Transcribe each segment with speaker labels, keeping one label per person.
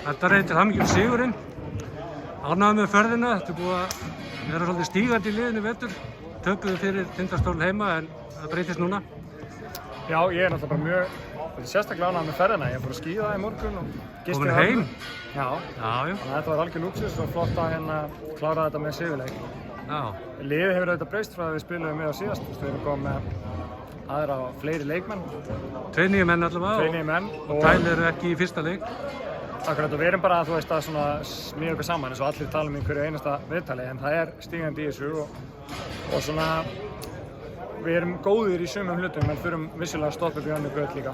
Speaker 1: Þetta reyndi til hamingju með sigurinn. Ánægður með ferðina. Þetta búið að vera svolítið stígandi í liðinu vetur. Töpuðu fyrir Tindastól heima en það breytist núna.
Speaker 2: Já, ég náttúrulega bara mjög sérstaklega ánægður með ferðina. Ég fór að skíða í morgun og gisti
Speaker 1: Komin heim?
Speaker 2: Já. Þannig að þetta var algjör lúxus og flott að klára þetta með sigurleik.
Speaker 1: Já.
Speaker 2: Liðið hefur auðvitað breyst frá að við spiluðum með á síðast. Við erum komið með aðra og fleiri leikmenn.
Speaker 1: 2 nýju menn allavega.
Speaker 2: 2 nýju menn.
Speaker 1: Og Tyler eru ekki í fyrsta leik.
Speaker 2: Akkurat, og við erum bara, að svona smíða okkur saman eins og allir tala í hverju einasta viðtali, en það er stígandi í þessu og svona við erum góðir í sumum hlutum en þurfum vissulega að stoppa upp í önnur göt líka.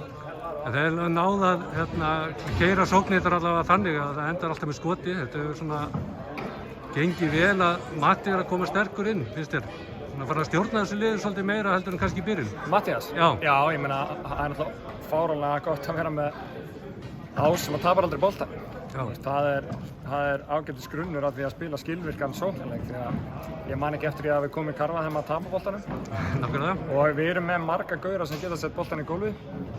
Speaker 1: En þeir náðu að keyra sóknirnar allavega þannig að það endar alltaf með skoti. Þetta hefur svona gengið vel að Matti er að koma sterkur inn, finnst þér? Svona fara að stjórna þessu liði svolítið meira heldur en kannski í byrjun.
Speaker 2: Matthías?
Speaker 1: Já.
Speaker 2: Já, ég meina, það er náttúrulega fáránlega gott að vera með Ás sem tapar aldrei bolta. Það er ágætis grunnur að því að spila skilvirkan sóknarleik því að ég man ekki eftir því að við komum í karfa þegar maður tapar boltanum.
Speaker 1: Nákvæmlega.
Speaker 2: Og við erum með marga gauðra sem geta sett boltan í gólfið.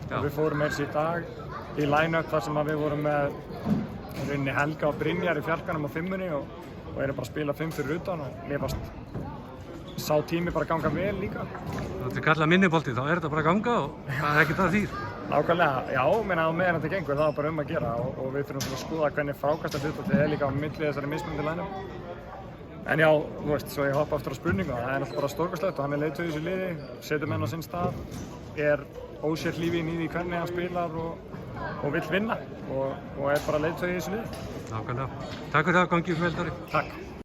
Speaker 2: Og við fórum eins í dag í line-up þar sem við vorum með rauninni Helga og Brynjar í fjarkanum á 5-unni og erum bara að spila 5 fyrir utan og mér fannst sá tími bara ganga vel líka.
Speaker 1: Þetta er kallað minnibolti, þá er þetta bara að ganga og það er ekkert að því.
Speaker 2: Nákvæmlega, já, meina á meðan þetta gengur, það var bara að gera og við þurfum að skoða hvernig frákastahlutlið er líka á milli þessari mismunandi line-up. En já, þú veist, svo ég hoppa aftur á spurningu, það er náttúrulega bara stórkostlegt og hann er leiðtogi í þessu liði, setur menn á sinn stað, er ósér lífinn í því hvernig hann spilar og vill vinna og er bara leiðtogi í þessu liði.
Speaker 1: Nákvæmlega. Takk fyrir það, gangi vel, Dóri.
Speaker 2: Takk.